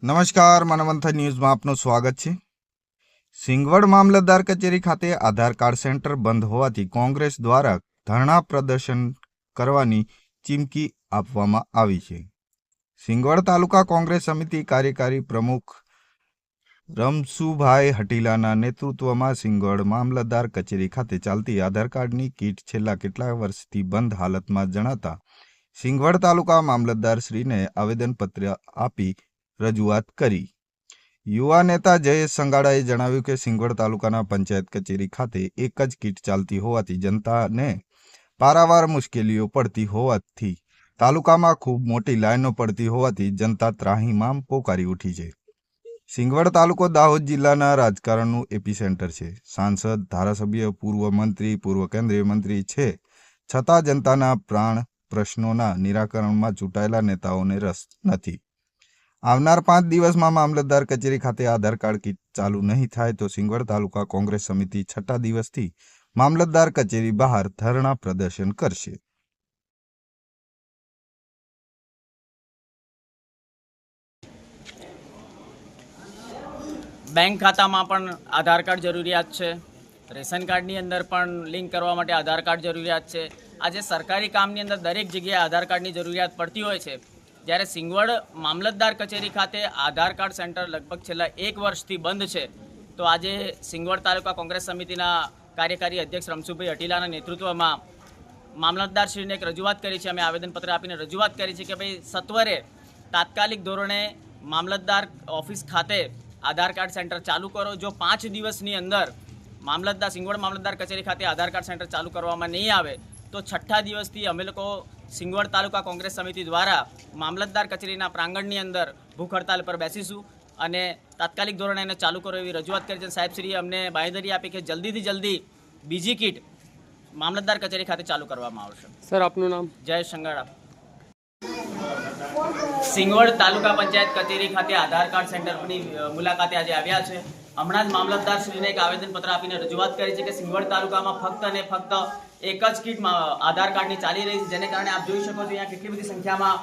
નમસ્કાર, માનવંથન ન્યૂઝમાં આપનું સ્વાગત છે। સિંગવડ મામલતદાર કચેરી ખાતે આધાર કાર્ડ સેન્ટર બંધ હોવાથી કોંગ્રેસ દ્વારા ધરણા પ્રદર્શન કરવાની ચીમકી આપવામાં આવી છે। સિંગવડ તાલુકા કોંગ્રેસ સમિતિ કાર્યકારી પ્રમુખ રમસુભાઈ હટીલાના નેતૃત્વમાં સિંગવડ મામલતદાર કચેરી ખાતે ચાલતી આધાર કાર્ડની કીટ છેલ્લા કેટલાક વર્ષથી બંધ હાલતમાં જણાતા સિંગવડ તાલુકા મામલતદારશ્રીને આવેદનપત્ર આપી રજૂઆત કરી। યુવા નેતા જયેશ સંગાડાએ જણાવ્યું કે સિંગવડ તાલુકાના પંચાયત કચેરી ખાતે એક જ કીટ ચાલતી હોવાથી જનતાને પારાવાર મુશ્કેલીઓ પડતી હોવાથી તાલુકામાં ખૂબ મોટી લાઈનો પડતી હોવાથી જનતા ત્રાહિમામ પોકારી ઉઠી છે। સિંગવડ તાલુકો દાહોદ જિલ્લાના રાજકારણનું એપિસેન્ટર છે। સાંસદ, ધારાસભ્ય, પૂર્વ મંત્રી, પૂર્વ કેન્દ્રીય મંત્રી છે, છતાં જનતાના પ્રાણ પ્રશ્નોના નિરાકરણમાં ચૂંટાયેલા નેતાઓને રસ નથી। આવનાર 5 દિવસમાં મામલતદાર કચેરી ખાતે આધાર કાર્ડ કીટ ચાલુ નહીં થાય તો સિંગવડ તાલુકા કોંગ્રેસ સમિતિ 6ઠા દિવસથી મામલતદાર કચેરી બહાર ધરણા પ્રદર્શન કરશે। બેંક ખાતામાં પણ આધાર કાર્ડ જરૂરિયાત છે, રેશન કાર્ડની અંદર પણ લિંક કરવા માટે આધાર કાર્ડ જરૂરિયાત છે। આજે સરકારી કામની અંદર દરેક જગ્યાએ આધાર કાર્ડની જરૂરિયાત પડતી હોય છે, જ્યારે સિંગવડ મામલતદાર કચેરી ખાતે આધાર કાર્ડ સેન્ટર લગભગ છેલ્લા 1 વર્ષથી બંધ છે। તો આજે સિંગવડ તાલુકા કોંગ્રેસ સમિતિના કાર્યકારી અધ્યક્ષ રમસુભાઈ હટીલાના નેતૃત્વમાં મામલતદારશ્રીને એક રજૂઆત કરી છે। અમે આવેદનપત્ર આપીને રજૂઆત કરી છે કે ભાઈ સત્વરે તાત્કાલિક ધોરણે મામલતદાર ઓફિસ ખાતે આધાર કાર્ડ સેન્ટર ચાલુ કરો। જો 5 દિવસની અંદર સિંગવડ મામલતદાર કચેરી ખાતે આધાર કાર્ડ સેન્ટર ચાલુ કરવામાં નહીં આવે તો 6ઠા દિવસથી અમે લોકો સિંગવડ તાલુકા કોંગ્રેસ સમિતિ દ્વારા મામલતદાર કચેરીના પ્રાંગણની અંદર ભૂખ હડતાલ પર બેસીશું અને તાત્કાલિક ધોરણે એને ચાલુ કરો એવી રજૂઆત કરી છે। સાહેબશ્રીએ અમને બાંહેધરી આપી કે જલ્દીથી જલ્દી બીજી કીટ મામલતદાર કચેરી ખાતે ચાલુ કરવામાં આવશે। સર, આપનું નામ? જયેશ સંગાડા। સિંગવડ તાલુકા પંચાયત કચેરી ખાતે આધાર કાર્ડ સેન્ટરની મુલાકાતે આજે આવ્યા છે। હમણાં જ મામલતદારશ્રીને એક આવેદનપત્ર આપીને રજૂઆત કરી છે કે સિંગવડ તાલુકામાં ફક્ત અને ફક્ત એક જ કીટ આધાર કાર્ડની ચાલી રહી છે, જેને કારણે આપ જોઈ શકો છો અહીંયા કેટલી બધી સંખ્યામાં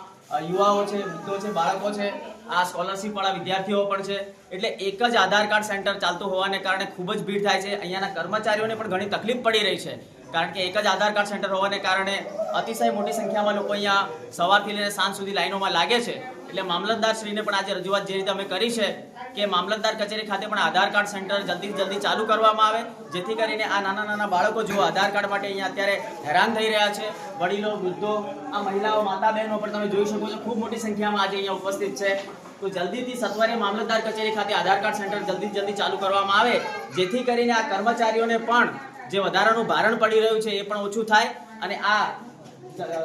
યુવાઓ છે, વૃદ્ધો છે, બાળકો છે, આ સ્કોલરશીપવાળા વિદ્યાર્થીઓ પણ છે। એટલે એક જ આધાર કાર્ડ સેન્ટર ચાલતું હોવાને કારણે ખૂબ જ ભીડ થાય છે। અહીંયાના કર્મચારીઓને પણ ઘણી તકલીફ પડી રહી છે, કારણ કે એક જ આધાર કાર્ડ સેન્ટર હોવાને કારણે અતિશય મોટી સંખ્યામાં લોકો અહીંયા સવારથી લઈને સાંજ સુધી લાઈનોમાં લાગે છે। એટલે મામલતદારશ્રીને પણ આજે રજૂઆત જે રીતે અમે કરી છે કે મામલતદાર કચેરી ખાતે પણ આધાર કાર્ડ સેન્ટર જલ્દી ચાલુ કરવામાં આવે, જેથી કરીને આ નાના બાળકો જો આધાર કાર્ડ માટે અહીંયા અત્યારે હેરાન થઈ રહ્યા છે, વડીલો, વૃદ્ધો, આ મહિલાઓ, માતા બહેનો પણ તમે જોઈ શકો છો ખૂબ મોટી સંખ્યામાં આજે અહીંયા ઉપસ્થિત છે। તો જલ્દીથી સત્વરે મામલતદાર કચેરી ખાતે આધાર કાર્ડ સેન્ટર જલ્દી ચાલુ કરવામાં આવે, જેથી કરીને આ કર્મચારીઓને પણ જે વધારાનું ભારણ પડી રહ્યું છે એ પણ ઓછું થાય અને આ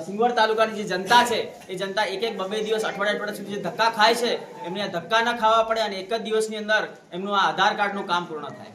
સિંગવડ તાલુકાની જે જનતા છે એ જનતા એક 2 દિવસ અઠવાડિયા સુધી જે ધક્કા ખાય છે એમને આ ધક્કા ન ખાવા પડે અને એક જ દિવસની અંદર એમનું આ આધાર કાર્ડનું કામ પૂર્ણ થાય।